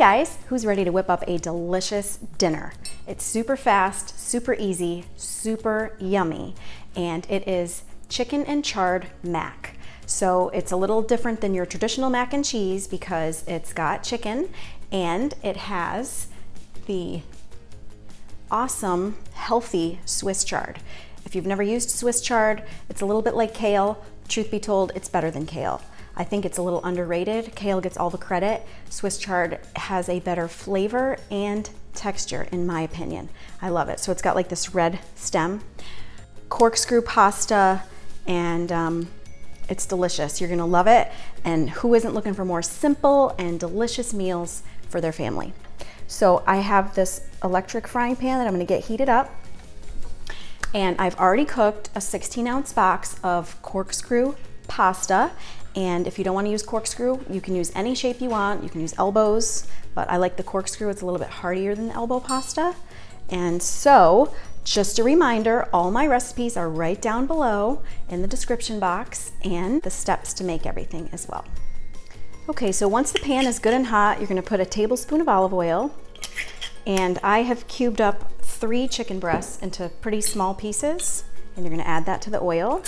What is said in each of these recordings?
guys, who's ready to whip up a delicious dinner? It's super fast, super easy, super yummy, and it is chicken and chard mac. So it's a little different than your traditional mac and cheese because it's got chicken and it has the awesome, healthy Swiss chard. If you've never used Swiss chard, it's a little bit like kale. Truth be told, it's better than kale. I think it's a little underrated. Kale gets all the credit. Swiss chard has a better flavor and texture, in my opinion. I love it. So it's got like this red stem, corkscrew pasta, and it's delicious. You're gonna love it. And who isn't looking for more simple and delicious meals for their family? So I have this electric frying pan that I'm gonna get heated up. And I've already cooked a 16-ounce box of corkscrew pasta. And if you don't want to use corkscrew, you can use any shape you want. You can use elbows, but I like the corkscrew. It's a little bit heartier than the elbow pasta. And so, just a reminder, all my recipes are right down below in the description box and the steps to make everything as well. Okay, so once the pan is good and hot, you're going to put a tablespoon of olive oil. And I have cubed up 3 chicken breasts into pretty small pieces. And you're going to add that to the oil.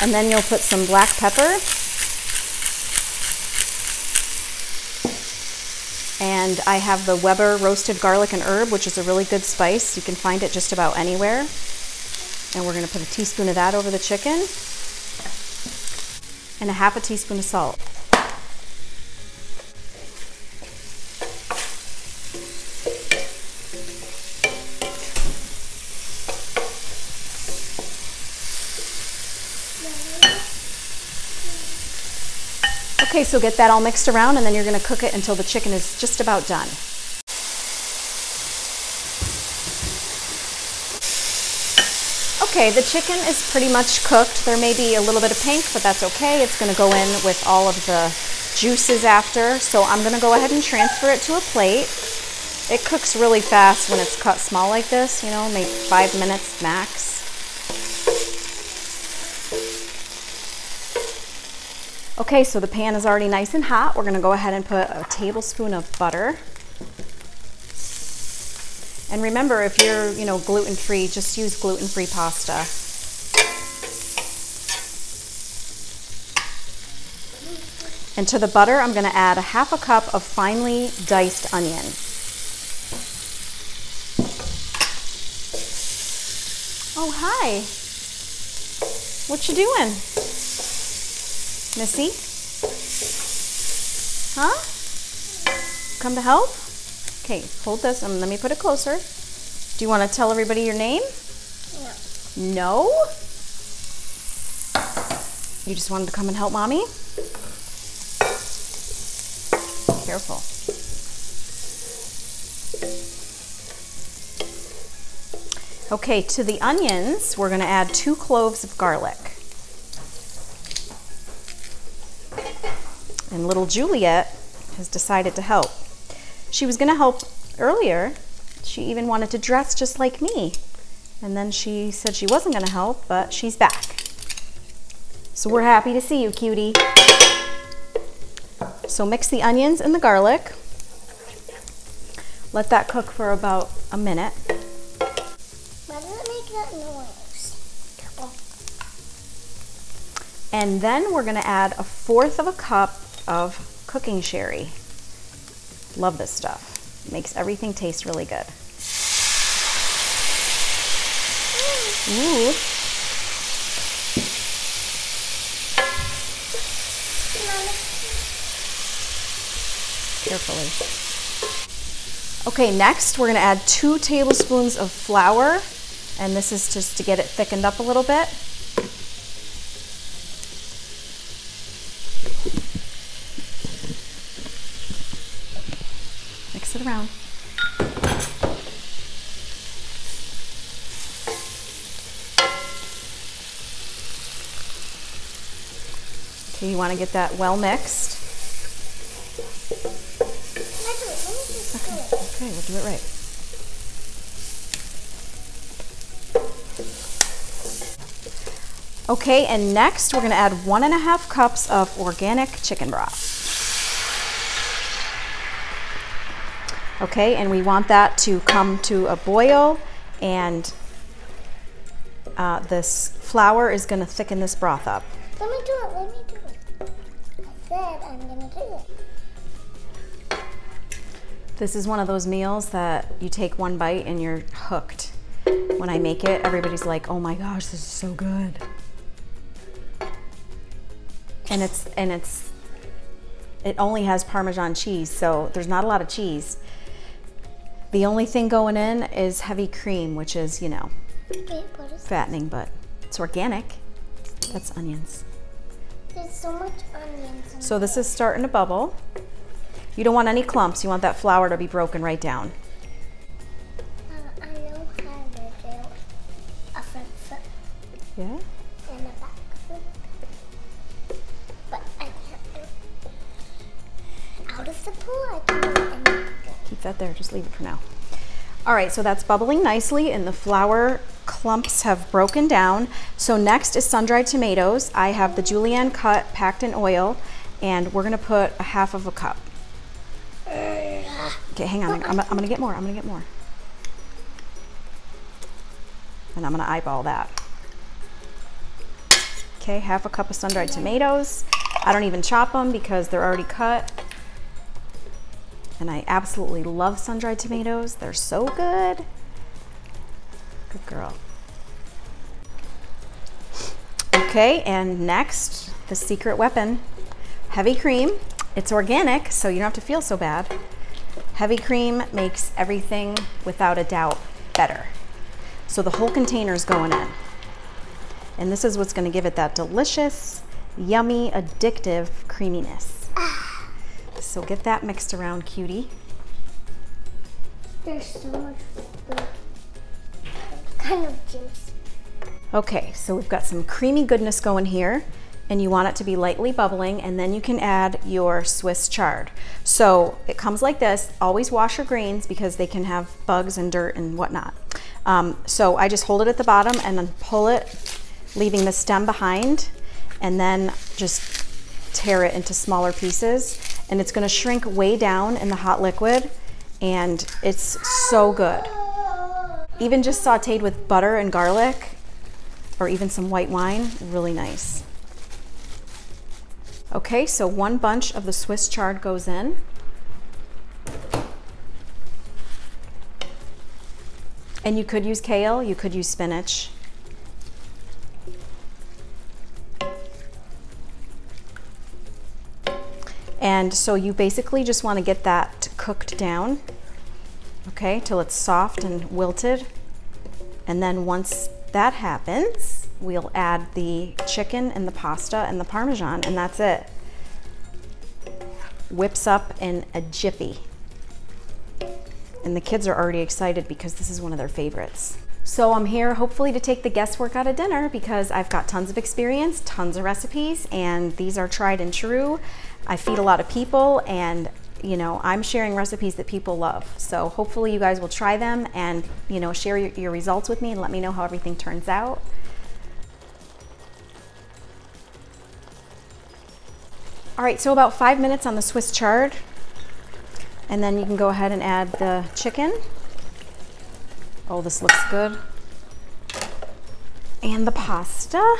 And then you'll put some black pepper. And I have the Weber roasted garlic and herb, which is a really good spice. You can find it just about anywhere. And we're gonna put a teaspoon of that over the chicken and a half a teaspoon of salt. Okay, so get that all mixed around and then you're gonna cook it until the chicken is just about done. Okay, the chicken is pretty much cooked. There may be a little bit of pink, but that's okay. It's gonna go in with all of the juices after. So I'm gonna go ahead and transfer it to a plate. It cooks really fast when it's cut small like this, you know, maybe 5 minutes max. Okay, so the pan is already nice and hot. We're gonna go ahead and put a tablespoon of butter. And remember, if you're, you know, gluten-free, just use gluten-free pasta. And to the butter, I'm gonna add a half a cup of finely diced onion. Oh, hi. What you doing? Missy? Huh? Come to help? Okay, hold this and let me put it closer. Do you want to tell everybody your name? No. No? You just wanted to come and help Mommy? Careful. Okay, to the onions, we're going to add 2 cloves of garlic. And little Juliet has decided to help. She was gonna help earlier. She even wanted to dress just like me. And then she said she wasn't gonna help, but she's back. So we're happy to see you, cutie. So mix the onions and the garlic. Let that cook for about a minute. Why does it make that noise? Careful. And then we're gonna add 1/4 cup of cooking sherry. Love this stuff. It makes everything taste really good. Ooh. Carefully. Okay, next we're gonna add 2 tablespoons of flour, and this is just to get it thickened up a little bit. Mix it around. Okay, you want to get that well mixed. Okay, we'll do it right. Okay, and next we're gonna add 1.5 cups of organic chicken broth. Okay, and we want that to come to a boil, and this flour is gonna thicken this broth up. Let me do it, let me do it. I said I'm gonna do it. This is one of those meals that you take one bite and you're hooked. When I make it, everybody's like, oh my gosh, this is so good. And it only has Parmesan cheese, so there's not a lot of cheese. The only thing going in is heavy cream, which is, you know, Wait, what is fattening, but it's organic. That's onions. There's so much onions in So this is starting to bubble. You don't want any clumps. You want that flour to be broken right down. I know how to do a front foot Yeah? and a back foot, but I can't do it. Out of the pool, I can do it. Keep that there, just leave it for now. All right, so that's bubbling nicely and the flour clumps have broken down. So next is sun-dried tomatoes. I have the julienne cut, packed in oil, and we're gonna put 1/2 cup. Okay, hang on, I'm gonna get more, I'm gonna get more. And I'm gonna eyeball that. Okay, 1/2 cup of sun-dried tomatoes. I don't even chop them because they're already cut. And I absolutely love sun-dried tomatoes. They're so good. Good girl. Okay, and next, the secret weapon, heavy cream. It's organic, so you don't have to feel so bad. Heavy cream makes everything, without a doubt, better. So the whole container is going in. And this is what's gonna give it that delicious, yummy, addictive creaminess. So get that mixed around, cutie. There's so much good kind of juice. Okay, so we've got some creamy goodness going here, and you want it to be lightly bubbling, and then you can add your Swiss chard. So it comes like this. Always wash your grains because they can have bugs and dirt and whatnot. So I just hold it at the bottom and then pull it, leaving the stem behind, and then just tear it into smaller pieces. And it's gonna shrink way down in the hot liquid, and it's so good. Even just sauteed with butter and garlic, or even some white wine, really nice. Okay, so 1 bunch of the Swiss chard goes in. And you could use kale, you could use spinach. And so you basically just want to get that cooked down, okay, till it's soft and wilted. And then once that happens, we'll add the chicken and the pasta and the Parmesan, and that's it. Whips up in a jiffy. And the kids are already excited because this is one of their favorites. So I'm here hopefully to take the guesswork out of dinner because I've got tons of experience, tons of recipes, and these are tried and true. I feed a lot of people, and you know, I'm sharing recipes that people love. So hopefully you guys will try them and, you know, share your results with me and let me know how everything turns out. All right, so about 5 minutes on the Swiss chard, and then you can go ahead and add the chicken. Oh, this looks good. And the pasta.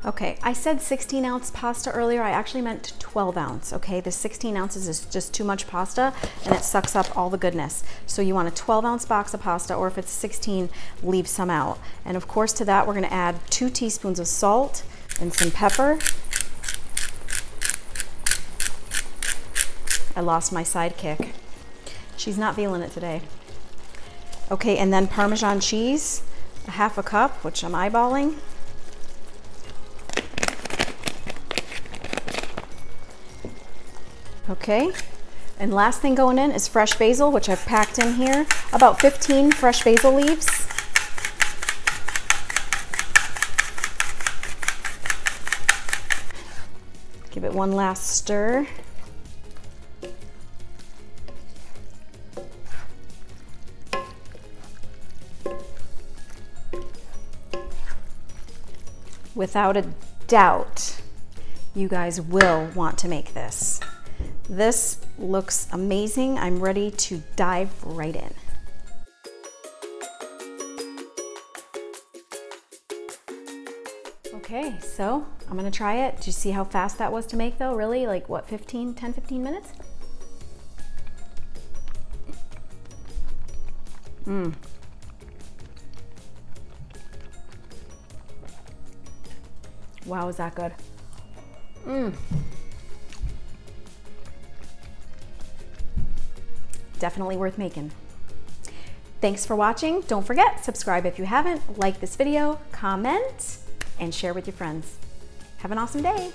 Okay, I said 16-ounce pasta earlier. I actually meant 12-ounce, okay? The 16 ounces is just too much pasta and it sucks up all the goodness. So you want a 12-ounce box of pasta, or if it's 16, leave some out. And of course to that, we're gonna add 2 teaspoons of salt and some pepper. I lost my sidekick. She's not feeling it today. Okay, and then Parmesan cheese, 1/2 cup, which I'm eyeballing. Okay, and last thing going in is fresh basil, which I've packed in here. About 15 fresh basil leaves. Give it one last stir. Without a doubt, you guys will want to make this. This looks amazing. I'm ready to dive right in. Okay, so I'm gonna try it. Did you see how fast that was to make though? Really, like what, 10, 15 minutes? Wow, is that good? Definitely worth making. Thanks for watching. Don't forget, subscribe if you haven't, like this video, comment, and share with your friends. Have an awesome day.